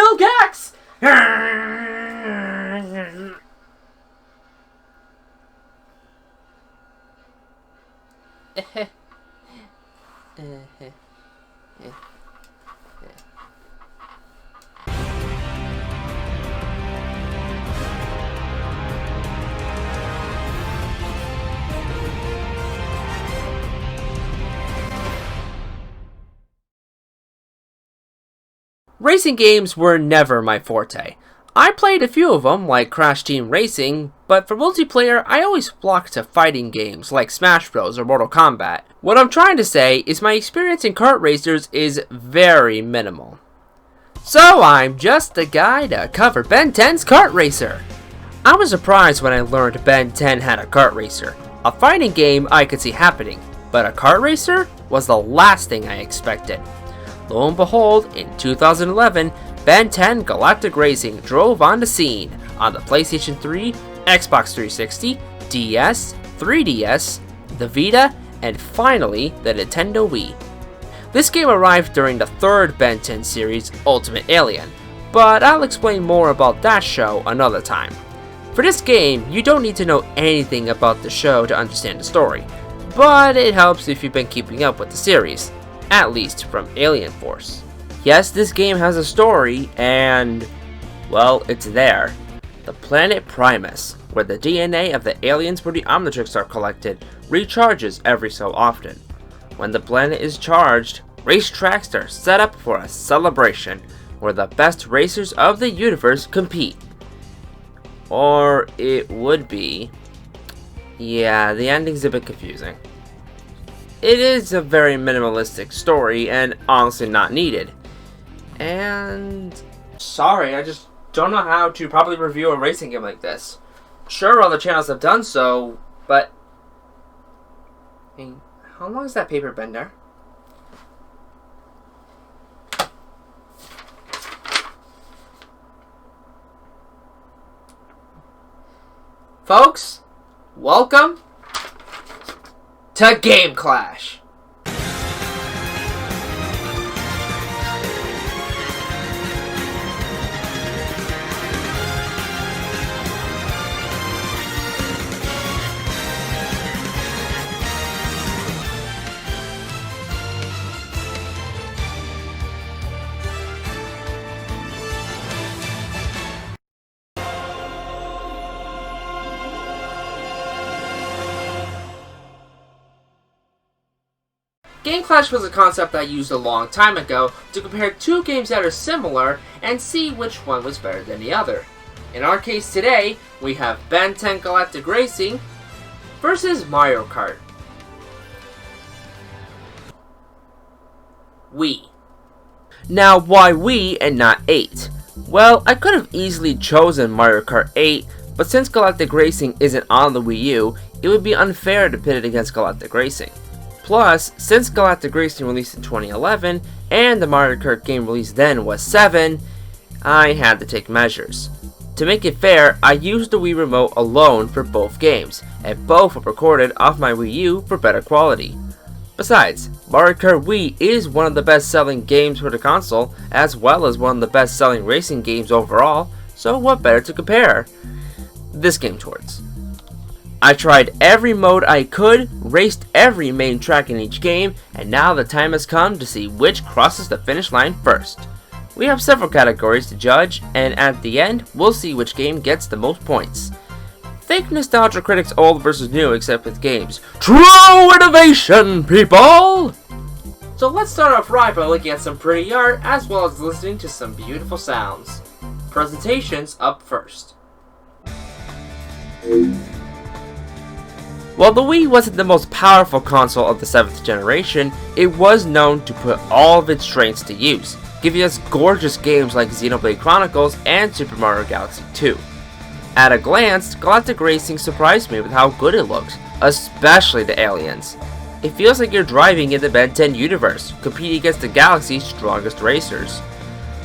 kill Gax! Racing games were never my forte. I played a few of them, like Crash Team Racing, but for multiplayer, I always flocked to fighting games like Smash Bros. Or Mortal Kombat. What I'm trying to say is my experience in kart racers is very minimal. So I'm just the guy to cover Ben 10's Kart Racer. I was surprised when I learned Ben 10 had a kart racer. A fighting game I could see happening, but a kart racer was the last thing I expected. Lo and behold, in 2011, Ben 10 Galactic Racing drove on the scene on the PlayStation 3, Xbox 360, DS, 3DS, the Vita, and finally the Nintendo Wii. This game arrived during the third Ben 10 series, Ultimate Alien, but I'll explain more about that show another time. For this game, you don't need to know anything about the show to understand the story, but it helps if you've been keeping up with the series, at least from Alien Force. Yes, this game has a story, and, well, it's there. The planet Primus, where the DNA of the aliens where the omnitrix are collected, recharges every so often. When the planet is charged, racetracks are set up for a celebration, where the best racers of the universe compete. Or it would be. Yeah, the ending's a bit confusing. It is a very minimalistic story, and honestly not needed. And sorry, I just don't know how to properly review a racing game like this. Sure, other channels have done so, but I mean, how long has that paper been there? Folks, welcome to Game Clash. Game Clash was a concept I used a long time ago to compare two games that are similar and see which one was better than the other. In our case today, we have Ben 10 Galactic Racing versus Mario Kart Wii. Now, why Wii and not 8? Well, I could have easily chosen Mario Kart 8, but since Galactic Racing isn't on the Wii U, it would be unfair to pit it against Galactic Racing. Plus, since Galactic Racing released in 2011, and the Mario Kart game released then was 7, I had to take measures. To make it fair, I used the Wii Remote alone for both games, and both were recorded off my Wii U for better quality. Besides, Mario Kart Wii is one of the best-selling games for the console, as well as one of the best-selling racing games overall, so what better to compare this game towards? I tried every mode I could, raced every main track in each game, and now the time has come to see which crosses the finish line first. We have several categories to judge, and at the end, we'll see which game gets the most points. Think nostalgia critics old versus new except with games. True innovation, people! So let's start off right by looking at some pretty art, as well as listening to some beautiful sounds. Presentations up first. While the Wii wasn't the most powerful console of the 7th generation, it was known to put all of its strengths to use, giving us gorgeous games like Xenoblade Chronicles and Super Mario Galaxy 2. At a glance, Galactic Racing surprised me with how good it looks, especially the aliens. It feels like you're driving in the Ben 10 universe, competing against the galaxy's strongest racers.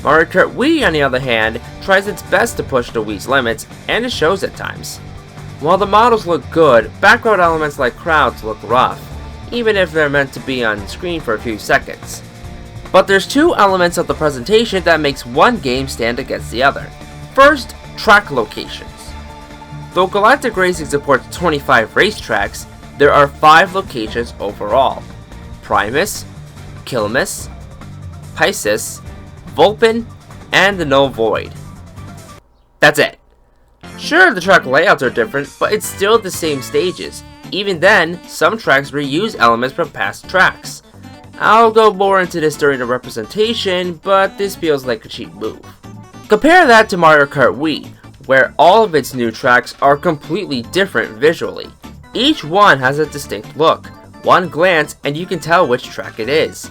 Mario Kart Wii, on the other hand, tries its best to push the Wii's limits, and it shows at times. While the models look good, background elements like crowds look rough, even if they're meant to be on screen for a few seconds. But there's two elements of the presentation that makes one game stand against the other. First, track locations. Though Galactic Racing supports 25 racetracks, there are 5 locations overall: Primus, Kilmus, Pisces, Vulpin, and the Null Void. That's it. Sure, the track layouts are different, but it's still the same stages. Even then, some tracks reuse elements from past tracks. I'll go more into this during the representation, but this feels like a cheap move. Compare that to Mario Kart Wii, where all of its new tracks are completely different visually. Each one has a distinct look. One glance and you can tell which track it is.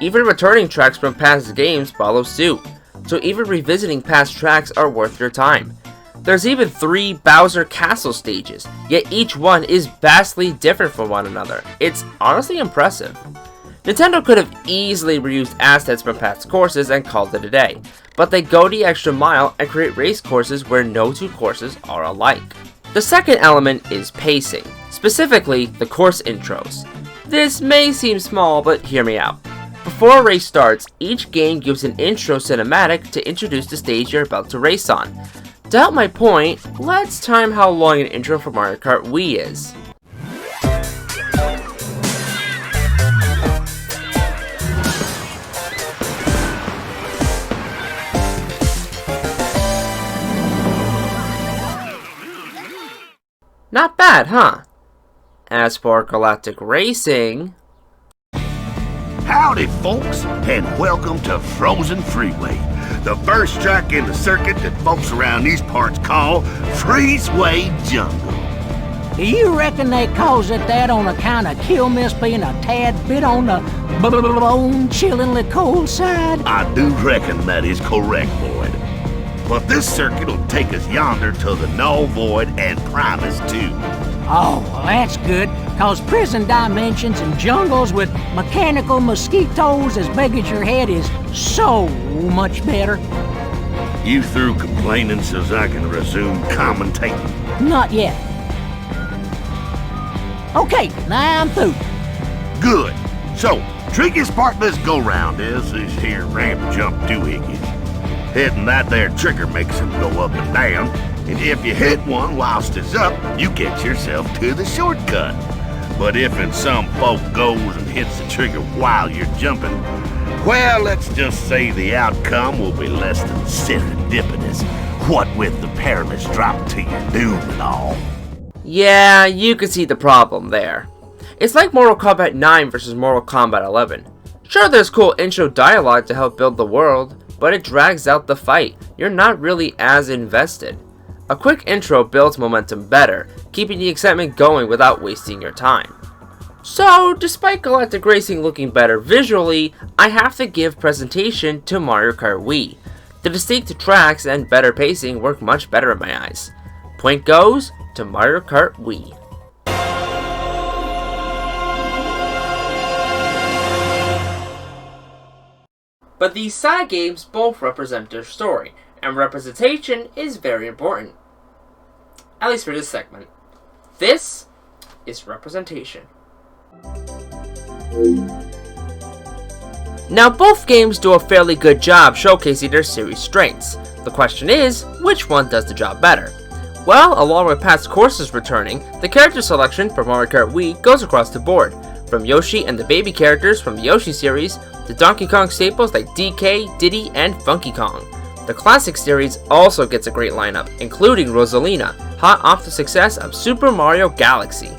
Even returning tracks from past games follow suit, so even revisiting past tracks are worth your time. There's even 3 Bowser Castle stages, yet each one is vastly different from one another. It's honestly impressive. Nintendo could have easily reused assets from past courses and called it a day, but they go the extra mile and create race courses where no two courses are alike. The second element is pacing, specifically the course intros. This may seem small, but hear me out. Before a race starts, each game gives an intro cinematic to introduce the stage you're about to race on. To help my point, let's time how long an intro for Mario Kart Wii is. Not bad, huh? As for Galactic Racing... Howdy, folks, and welcome to Frozen Freeway, the first track in the circuit that folks around these parts call Freezeway Jungle. Do you reckon they calls it that on account of Kilmus being a tad bit on the bone-chillingly cold side? I do reckon that is correct, Boyd. But this circuit will take us yonder to the Null Void and Primus too. Oh, well that's good, cause prison dimensions and jungles with mechanical mosquitoes as big as your head is so much better. You through complaining so's I can resume commentating? Not yet. Okay, now I'm through. Good. So, trickiest part of this go-round is this here ramp jump doohickeys. Hitting that there trigger makes them go up and down, and if you hit one whilst it's up, you get yourself to the shortcut. But if some folk goes and hits the trigger while you're jumping, well, let's just say the outcome will be less than serendipitous, what with the perilous drop to your doom and all. Yeah, you can see the problem there. It's like Mortal Kombat 9 versus Mortal Kombat 11. Sure, there's cool intro dialogue to help build the world, but it drags out the fight. You're not really as invested. A quick intro builds momentum better, keeping the excitement going without wasting your time. So, despite Galactic Racing looking better visually, I have to give presentation to Mario Kart Wii. The distinct tracks and better pacing work much better in my eyes. Point goes to Mario Kart Wii. But these side games both represent their story, and representation is very important. At least for this segment. This is representation. Now both games do a fairly good job showcasing their series' strengths. The question is, which one does the job better? Well, along with past courses returning, the character selection for Mario Kart Wii goes across the board, from Yoshi and the baby characters from the Yoshi series, to Donkey Kong staples like DK, Diddy, and Funky Kong. The Classic series also gets a great lineup, including Rosalina, hot off the success of Super Mario Galaxy.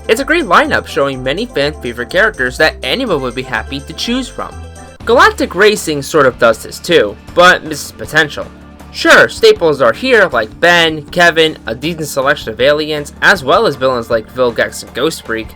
It's a great lineup showing many fan favorite characters that anyone would be happy to choose from. Galactic Racing sort of does this too, but misses potential. Sure, staples are here like Ben, Kevin, a decent selection of aliens, as well as villains like Vilgax and Ghost Freak,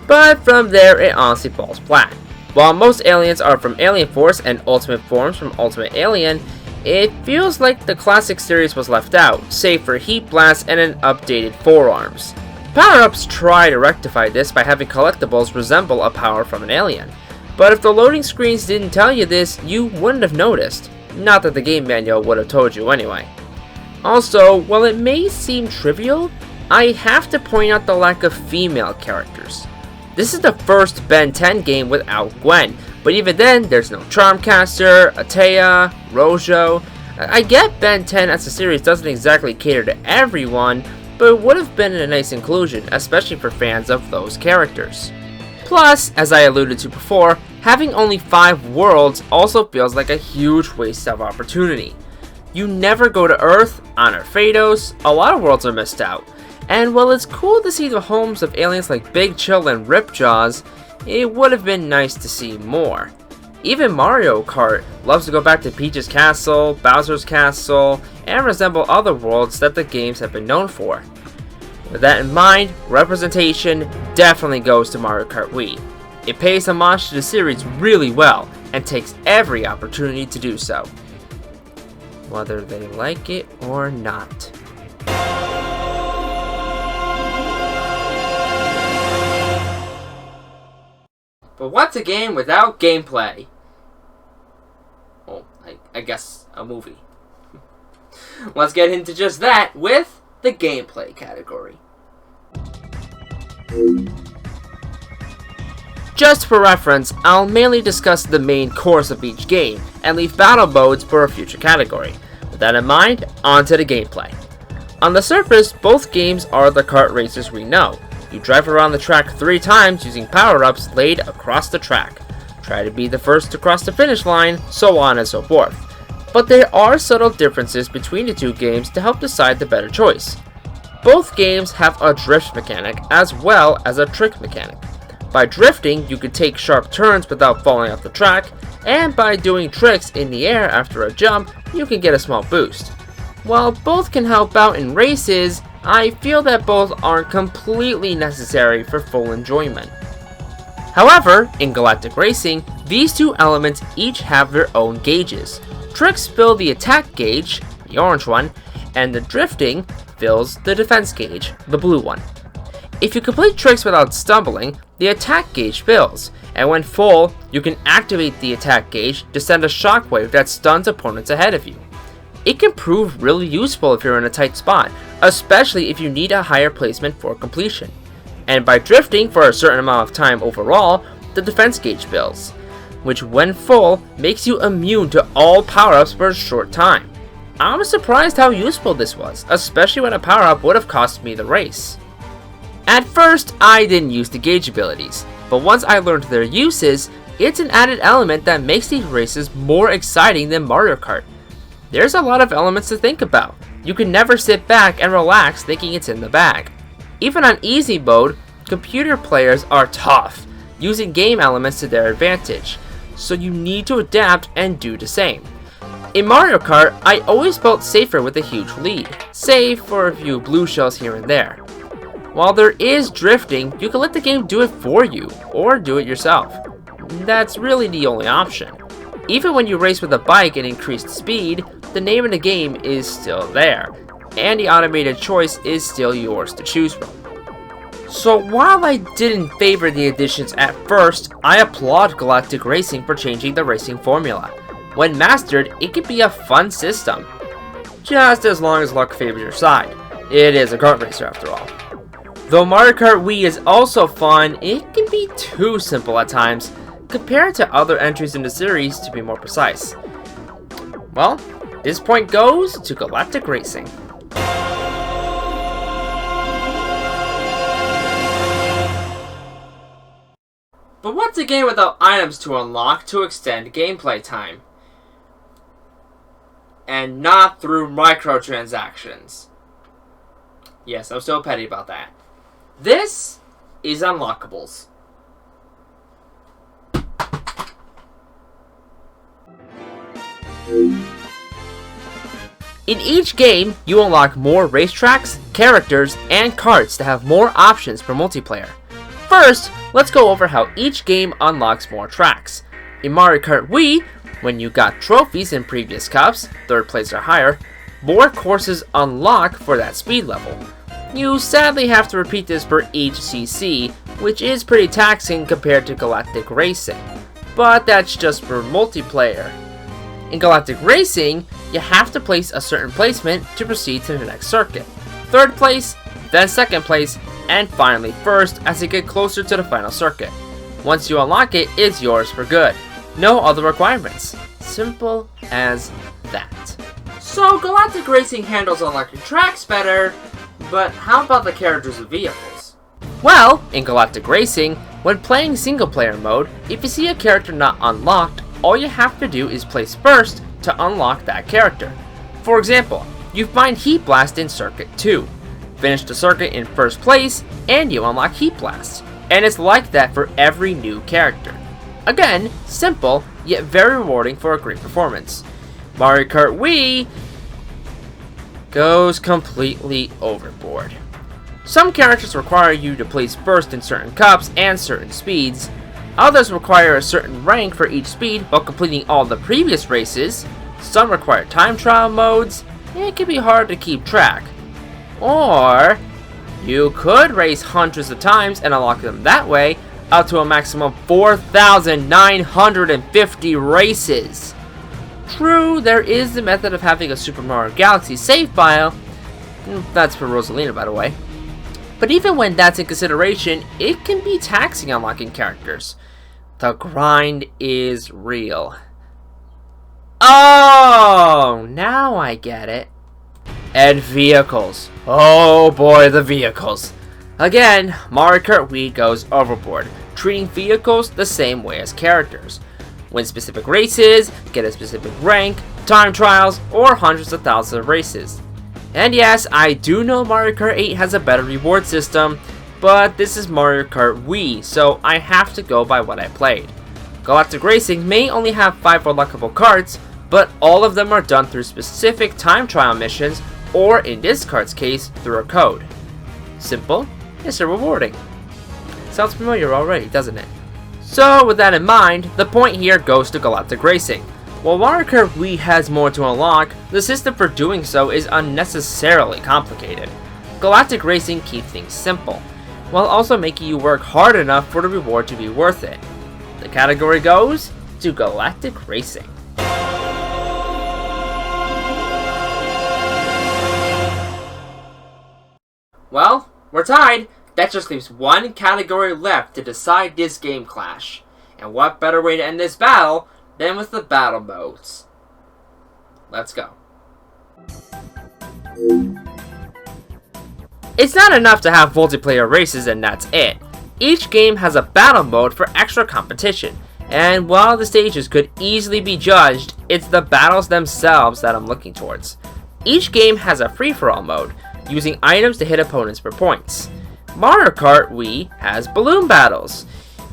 but from there it honestly falls flat. While most aliens are from Alien Force and Ultimate Forms from Ultimate Alien, it feels like the Classic series was left out, save for Heat Blast and an updated Forearms. Power-ups try to rectify this by having collectibles resemble a power from an alien, but if the loading screens didn't tell you this, you wouldn't have noticed. Not that the game manual would have told you anyway. Also, while it may seem trivial, I have to point out the lack of female characters. This is the first Ben 10 game without Gwen, but even then, there's no Charmcaster, Atea, Rojo. I get Ben 10 as a series doesn't exactly cater to everyone, but it would have been a nice inclusion, especially for fans of those characters. Plus, as I alluded to before, having only 5 worlds also feels like a huge waste of opportunity. You never go to Earth, on Phaedos, a lot of worlds are missed out. And while it's cool to see the homes of aliens like Big Chill and Ripjaws, it would have been nice to see more. Even Mario Kart loves to go back to Peach's Castle, Bowser's Castle, and resemble other worlds that the games have been known for. With that in mind, representation definitely goes to Mario Kart Wii. It pays homage to the series really well, and takes every opportunity to do so, whether they like it or not. But what's a game without gameplay? Well, I guess a movie. Let's get into just that with the gameplay category. Just for reference, I'll mainly discuss the main course of each game, and leave battle modes for a future category. With that in mind, on to the gameplay. On the surface, both games are the kart racers we know. You drive around the track 3 times using power-ups laid across the track. Try to be the first to cross the finish line, so on and so forth. But there are subtle differences between the two games to help decide the better choice. Both games have a drift mechanic as well as a trick mechanic. By drifting, you can take sharp turns without falling off the track, and by doing tricks in the air after a jump, you can get a small boost. While both can help out in races, I feel that both aren't completely necessary for full enjoyment. However, in Galactic Racing, these two elements each have their own gauges. Tricks fill the attack gauge, the orange one, and the drifting fills the defense gauge, the blue one. If you complete tricks without stumbling, the attack gauge fills, and when full, you can activate the attack gauge to send a shockwave that stuns opponents ahead of you. It can prove really useful if you're in a tight spot, especially if you need a higher placement for completion. And by drifting for a certain amount of time overall, the defense gauge fills, which when full, makes you immune to all power-ups for a short time. I was surprised how useful this was, especially when a power-up would have cost me the race. At first, I didn't use the gauge abilities, but once I learned their uses, it's an added element that makes these races more exciting than Mario Kart. There's a lot of elements to think about. You can never sit back and relax thinking it's in the bag. Even on easy mode, computer players are tough, using game elements to their advantage, so you need to adapt and do the same. In Mario Kart, I always felt safer with a huge lead, save for a few blue shells here and there. While there is drifting, you can let the game do it for you, or do it yourself. That's really the only option. Even when you race with a bike at increased speed, the name of the game is still there, and the automated choice is still yours to choose from. So while I didn't favor the additions at first, I applaud Galactic Racing for changing the racing formula. When mastered, it can be a fun system, just as long as luck favors your side. It is a kart racer after all. Though Mario Kart Wii is also fun, it can be too simple at times, compared to other entries in the series to be more precise. Well, this point goes to Galactic Racing. But what's a game without items to unlock to extend gameplay time? And not through microtransactions. Yes, I'm still petty about that. This is Unlockables. In each game, you unlock more racetracks, characters, and karts to have more options for multiplayer. First, let's go over how each game unlocks more tracks. In Mario Kart Wii, when you got trophies in previous cups, 3rd place or higher, more courses unlock for that speed level. You sadly have to repeat this for each CC, which is pretty taxing compared to Galactic Racing, but that's just for multiplayer. In Galactic Racing, you have to place a certain placement to proceed to the next circuit. 3rd place, then 2nd place, and finally first as you get closer to the final circuit. Once you unlock it, it's yours for good. No other requirements. Simple as that. So Galactic Racing handles unlocking tracks better, but how about the characters and vehicles? Well, in Galactic Racing, when playing single player mode, if you see a character not unlocked, all you have to do is place first to unlock that character. For example, you find Heat Blast in Circuit 2. Finish the circuit in first place, and you unlock Heat Blast. And it's like that for every new character. Again, simple, yet very rewarding for a great performance. Mario Kart Wii goes completely overboard. Some characters require you to place first in certain cups and certain speeds. Others require a certain rank for each speed while completing all the previous races. Some require time trial modes. It can be hard to keep track. Or you could race hundreds of times and unlock them that way, up to a maximum 4,950 races. True, there is the method of having a Super Mario Galaxy save file. That's for Rosalina, by the way. But even when that's in consideration, it can be taxing unlocking characters. The grind is real. Oh, now I get it. And vehicles. Oh boy, the vehicles. Again, Mario Kart Wii goes overboard, treating vehicles the same way as characters. Win specific races, get a specific rank, time trials, or hundreds of thousands of races. And yes, I do know Mario Kart 8 has a better reward system, but this is Mario Kart Wii, so I have to go by what I played. Galactic Racing may only have 5 unlockable carts, but all of them are done through specific time trial missions, or in this kart's case, through a code. Simple, yet so rewarding. Sounds familiar already, doesn't it? So with that in mind, the point here goes to Galactic Racing. While Mario Kart Wii has more to unlock, the system for doing so is unnecessarily complicated. Galactic Racing keeps things simple, while also making you work hard enough for the reward to be worth it. The category goes to Galactic Racing. Well, we're tied. That just leaves one category left to decide this game clash. And what better way to end this battle than with the battle modes. Let's go. It's not enough to have multiplayer races and that's it. Each game has a battle mode for extra competition. And while the stages could easily be judged, it's the battles themselves that I'm looking towards. Each game has a free-for-all mode, using items to hit opponents for points. Mario Kart Wii has balloon battles,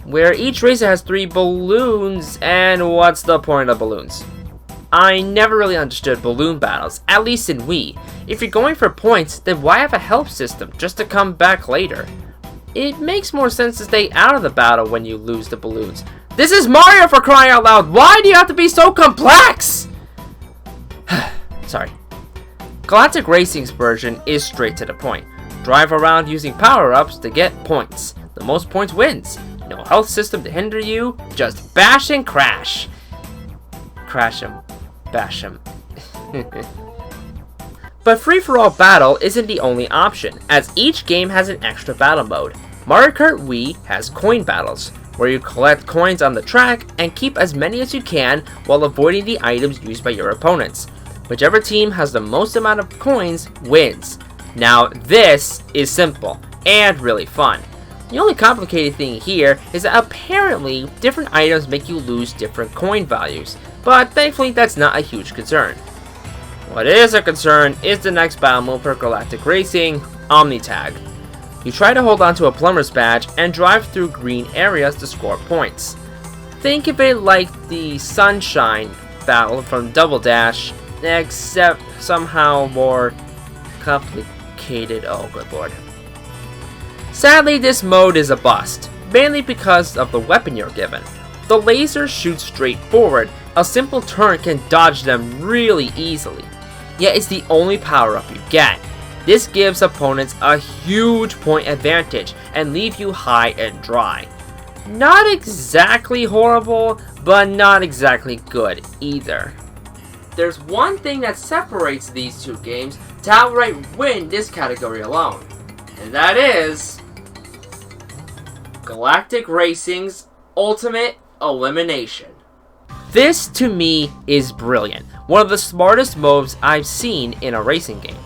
where each racer has 3 balloons, and what's the point of balloons? I never really understood balloon battles, at least in Wii. If you're going for points, then why have a health system just to come back later? It makes more sense to stay out of the battle when you lose the balloons. This is Mario, for crying out loud! Why do you have to be so complex? Sorry. Galactic Racing's version is straight to the point. Drive around using power-ups to get points. The most points wins. No health system to hinder you, just bash and crash. Crash 'em. Bash 'em. But free-for-all battle isn't the only option, as each game has an extra battle mode. Mario Kart Wii has coin battles, where you collect coins on the track and keep as many as you can while avoiding the items used by your opponents. Whichever team has the most amount of coins wins. Now this is simple and really fun. The only complicated thing here is that apparently different items make you lose different coin values, but thankfully that's not a huge concern. What is a concern is the next battle mode for Galactic Racing, Omnitag. You try to hold onto a plumber's badge and drive through green areas to score points. Think of it like the Sunshine battle from Double Dash, except somehow more complicated. Oh good lord. Sadly, this mode is a bust, mainly because of the weapon you're given. The laser shoots straight forward, a simple turn can dodge them really easily. Yet it's the only power-up you get. This gives opponents a huge point advantage and leave you high and dry. Not exactly horrible, but not exactly good either. There's one thing that separates these two games to outright win this category alone, and that is Galactic Racing's Ultimate Elimination. This, to me, is brilliant. One of the smartest moves I've seen in a racing game.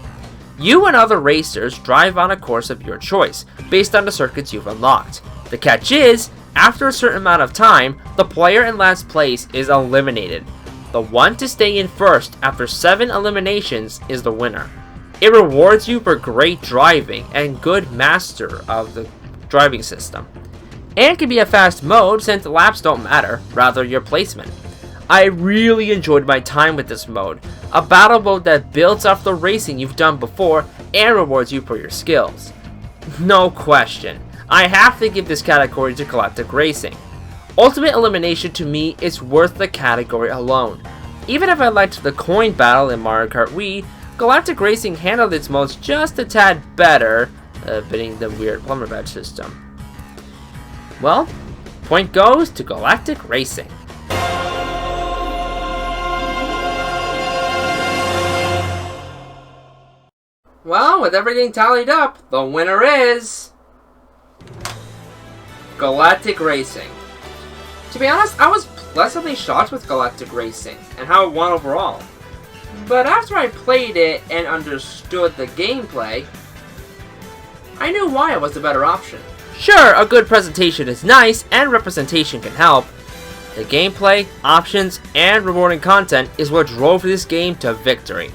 You and other racers drive on a course of your choice, based on the circuits you've unlocked. The catch is, after a certain amount of time, the player in last place is eliminated. The one to stay in first after 7 eliminations is the winner. It rewards you for great driving and good master of the driving system. And can be a fast mode since laps don't matter, rather your placement. I really enjoyed my time with this mode, a battle mode that builds off the racing you've done before and rewards you for your skills. No question, I have to give this category to Galactic Racing. Ultimate Elimination to me is worth the category alone. Even if I liked the coin battle in Mario Kart Wii, Galactic Racing handled its modes just a tad better, beating the weird plumber badge system. Well, point goes to Galactic Racing. Well, with everything tallied up, the winner is Galactic Racing. To be honest, I was pleasantly shocked with Galactic Racing and how it won overall. But after I played it and understood the gameplay, I knew why it was the better option. Sure, a good presentation is nice and representation can help. The gameplay, options, and rewarding content is what drove this game to victory.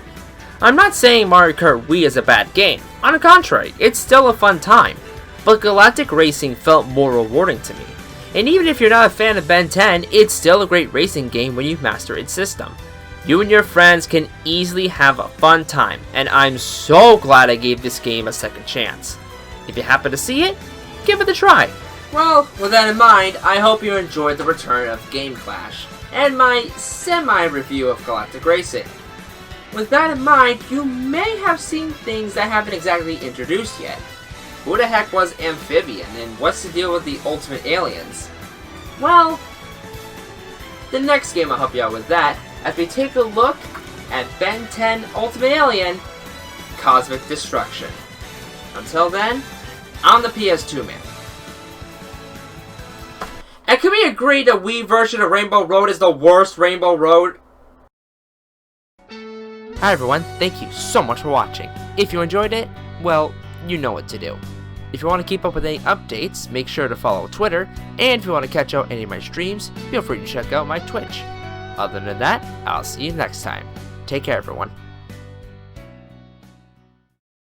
I'm not saying Mario Kart Wii is a bad game. On the contrary, it's still a fun time. But Galactic Racing felt more rewarding to me. And even if you're not a fan of Ben 10, it's still a great racing game when you master its system. You and your friends can easily have a fun time, and I'm so glad I gave this game a second chance. If you happen to see it, give it a try. Well, with that in mind, I hope you enjoyed the return of Game Clash, and my semi-review of Galactic Racing. With that in mind, you may have seen things that haven't exactly introduced yet. Who the heck was Amphibian, and what's the deal with the Ultimate Aliens? Well, the next game will help you out with that, as we take a look at Ben 10 Ultimate Alien, Cosmic Destruction. Until then, I'm the PS2Man. And can we agree the Wii version of Rainbow Road is the worst Rainbow Road? Hi everyone, thank you so much for watching. If you enjoyed it, well, you know what to do. If you want to keep up with any updates, make sure to follow Twitter, and if you want to catch out any of my streams, feel free to check out my Twitch. Other than that, I'll see you next time. Take care everyone.